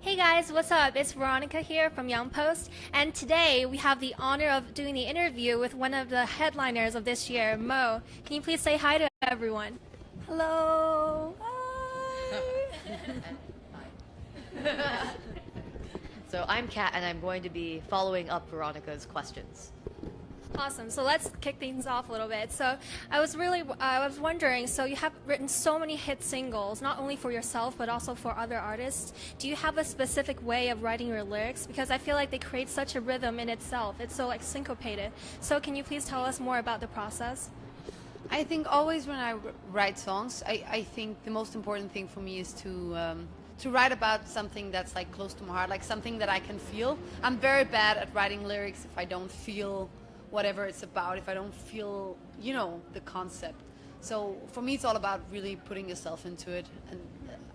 Hey guys, what's up? It's Veronica here from Young Post, and today we have the honor of doing the interview with one of the headliners of this year, Mo. Can you please say hi to everyone? Hello. Hi. So I'm Kat, and I'm going to be following up Veronica's questions. Awesome. So let's kick things off a little bit. So I was wondering, so you have written so many hit singles, not only for yourself, but also for other artists. Do you have a specific way of writing your lyrics? Because I feel like they create such a rhythm in itself. It's so like syncopated. So can you please tell us more about the process? I think always when I write songs, I think the most important thing for me is to write about something that's like close to my heart, like something that I can feel. I'm very bad at writing lyrics if I don't feel whatever it's about, if I don't feel, the concept. So for me, it's all about really putting yourself into it, and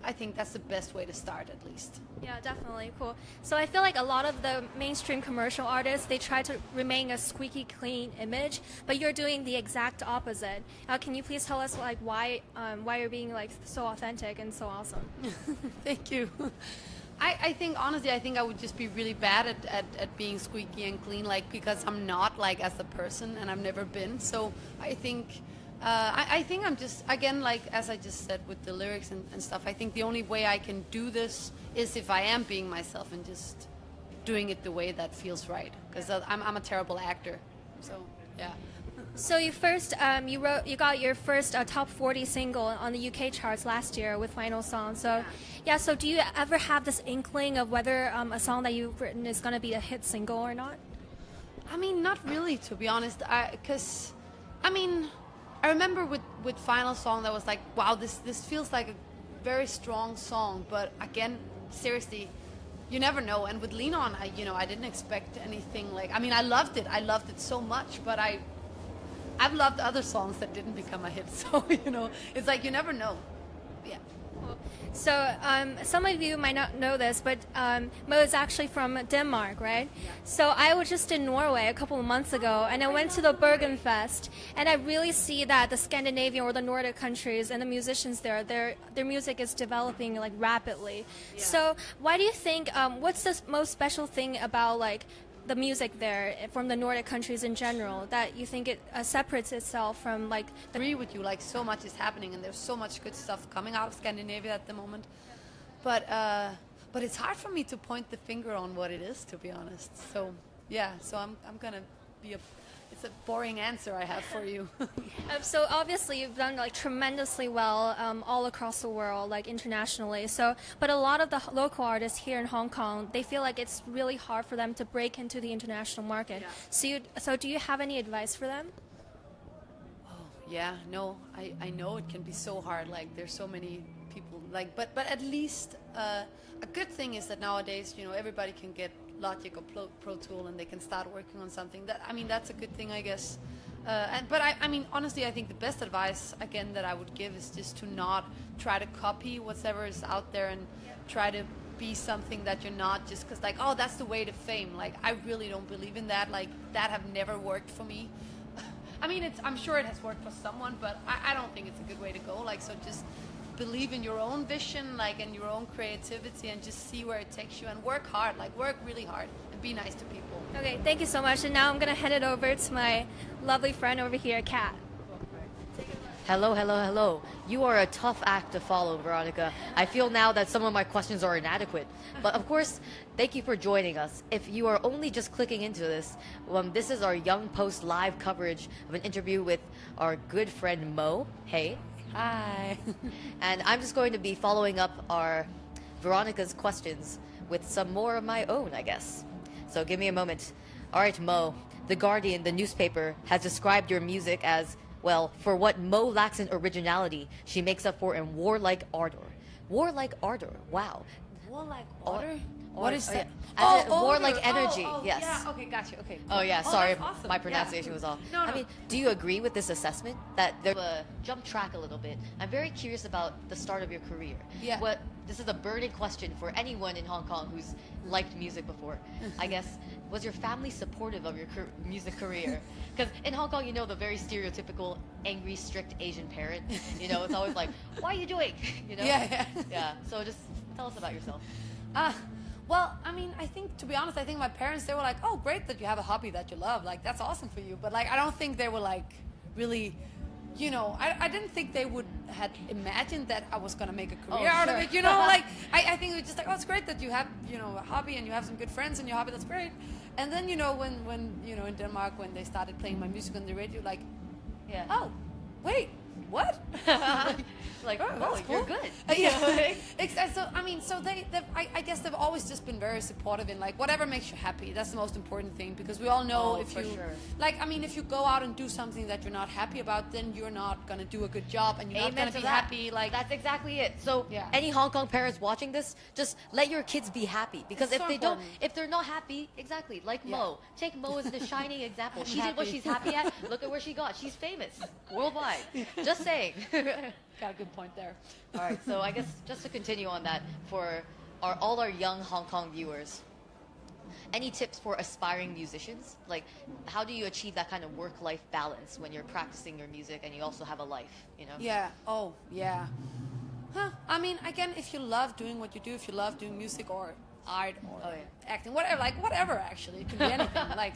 I think that's the best way to start, at least. Yeah, definitely. Cool. So I feel like a lot of the mainstream commercial artists, they try to remain a squeaky clean image, but you're doing the exact opposite. Can you please tell us like why you're being like so authentic and so awesome? Thank you. I think, honestly, I would just be really bad at being squeaky and clean, like, because I'm not, like, as a person, and I've never been. So I think I'm just, again, like, as I just said with the lyrics and stuff, I think the only way I can do this is if I am being myself and just doing it the way that feels right. Because I'm a terrible actor. So, yeah. So you got your first top 40 single on the UK charts last year with Final Song. So yeah, so do you ever have this inkling of whether a song that you've written is going to be a hit single or not? I mean, not really, to be honest. Because I remember with Final Song that was like, wow, this feels like a very strong song. But again, seriously, you never know. And with Lean On, I didn't expect anything like. I loved it. I loved it so much. But I've loved other songs that didn't become a hit, so it's like you never know. Yeah. Cool. So some of you might not know this, but Mo is actually from Denmark, right? Yeah. So I was just in Norway a couple of months ago, and I went to the Bergenfest, and I really see that the Scandinavian or the Nordic countries and the musicians there, their music is developing like rapidly. Yeah. So why do you think? What's the most special thing about like the music there from the Nordic countries in general that you think it separates itself from like I agree with you, like so much is happening and there's so much good stuff coming out of Scandinavia at the moment, but it's hard for me to point the finger on what it is, to be honest. So yeah, so I'm gonna be it's a boring answer I have for you. So obviously you've done like tremendously well all across the world, like internationally. So, but a lot of the local artists here in Hong Kong, they feel like it's really hard for them to break into the international market. Yeah. So do you have any advice for them? Oh yeah, no, I know it can be so hard. Like there's so many people. Like, but at least a good thing is that nowadays, everybody can get Logic or Pro Tool and they can start working on something. That's a good thing, I guess. But honestly, I think the best advice, again, that I would give is just to not try to copy whatever is out there and try to be something that you're not, just because, like, oh, that's the way to fame. Like, I really don't believe in that. Like, that have never worked for me. I'm sure it has worked for someone, but I don't think it's a good way to go. Like, so just believe in your own vision, like, and your own creativity, and just see where it takes you, and work hard, like work really hard and be nice to people. Okay, thank you so much. And now I'm gonna head it over to my lovely friend over here, Kat. Hello. You are a tough act to follow, Veronica. I feel now that some of my questions are inadequate. But of course, thank you for joining us. If you are only just clicking into this, this is our Young Post live coverage of an interview with our good friend Mo. Hey. Hi. And I'm just going to be following up our Veronica's questions with some more of my own, I guess. So give me a moment. All right, Mo. The Guardian, the newspaper, has described your music as, well, for what Mo lacks in originality, she makes up for in warlike ardor. Warlike ardor. Wow. Warlike ardor? What is that? Oh, warlike energy. Yes. Yeah. Okay, gotcha. Okay. Cool. Oh yeah. Sorry, awesome. my pronunciation was off. No. Do you agree with this assessment that there jump track a little bit? I'm very curious about the start of your career. Yeah. This is a burning question for anyone in Hong Kong who's liked music before. I guess, was your family supportive of your music career? Because in Hong Kong, the very stereotypical angry, strict Asian parent. It's always like, "What are you doing?" Yeah. Yeah. So just tell us about yourself. Well, I mean, I think, to be honest, I think my parents, they were like, oh, great that you have a hobby that you love. Like, that's awesome for you. But, like, I don't think they were, like, really, you know, I didn't think they would had imagined that I was going to make a career out of it, you know? Like, I think it was just like, oh, it's great that you have, you know, a hobby and you have some good friends in your hobby. That's great. And then, you know, when you know, in Denmark, when they started playing my music on the radio, like, oh, wait, what? Like, oh, oh, cool. you're good. Yeah. So I mean, so I guess they've always just been very supportive in like whatever makes you happy. That's the most important thing, because we all know if you like, I mean, if you go out and do something that you're not happy about, then you're not gonna do a good job and you're not gonna be happy. Like, that's exactly it. So any Hong Kong parents watching this, just let your kids be happy, because if they don't, if they're not happy, exactly like Mo. Take Mo as the shining example. She did what she's happy at. Look at where she got. She's famous worldwide. Just saying. Got a good point there. All right, so I guess just to continue on that, for all our young Hong Kong viewers, any tips for aspiring musicians? Like, how do you achieve that kind of work-life balance when you're practicing your music and you also have a life, you know? Yeah. Oh, yeah. Huh. I mean, again, if you love doing what you do, if you love doing music or art or acting, whatever, like whatever, actually, it can be anything. Like,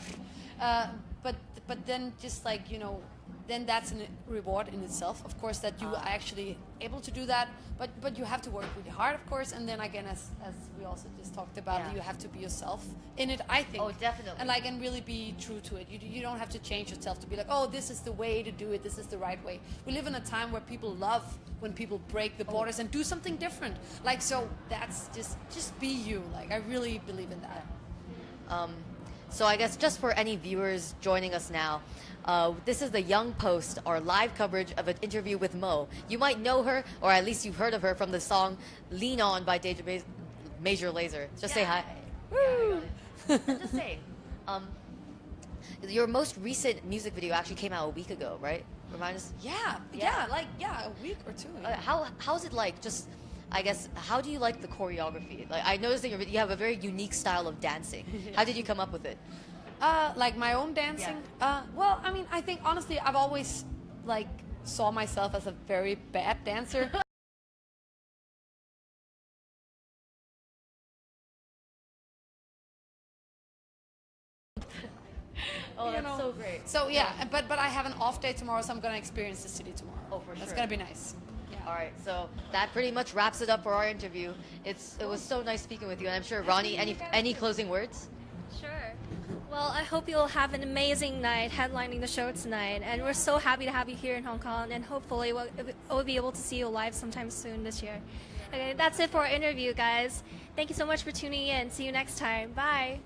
but then just like, you know, then that's a reward in itself, of course, that you are actually able to do that. But you have to work really hard, of course. And then again, as we also just talked about, you have to be yourself in it, I think. Oh, definitely. And like, and really be true to it. You don't have to change yourself to be like, oh, this is the way to do it. This is the right way. We live in a time where people love when people break the borders and do something different. Like, so that's just be you. Like, I really believe in that. So I guess just for any viewers joining us now, this is the Young Post, our live coverage of an interview with Mo. You might know her, or at least you've heard of her from the song Lean On by Major Lazer. Just say hi. Woo! I'm just saying. Your most recent music video actually came out a week ago, right? Remind us? Yeah, like a week or two. How's it like? Just, I guess, how do you like the choreography? Like, I noticed that you have a very unique style of dancing. How did you come up with it? Like my own dancing? Well, I mean, I think honestly, I've always like saw myself as a very bad dancer. Oh, that's so great. So yeah, but I have an off day tomorrow, so I'm gonna experience the city tomorrow. Oh, for sure. That's gonna be nice. Yeah. All right, so that pretty much wraps it up for our interview. It was so nice speaking with you, and I'm sure, Ronnie, any closing words? Sure. Well, I hope you'll have an amazing night headlining the show tonight, and we're so happy to have you here in Hong Kong, and hopefully we'll be able to see you live sometime soon this year. Okay, that's it for our interview, guys. Thank you so much for tuning in. See you next time. Bye.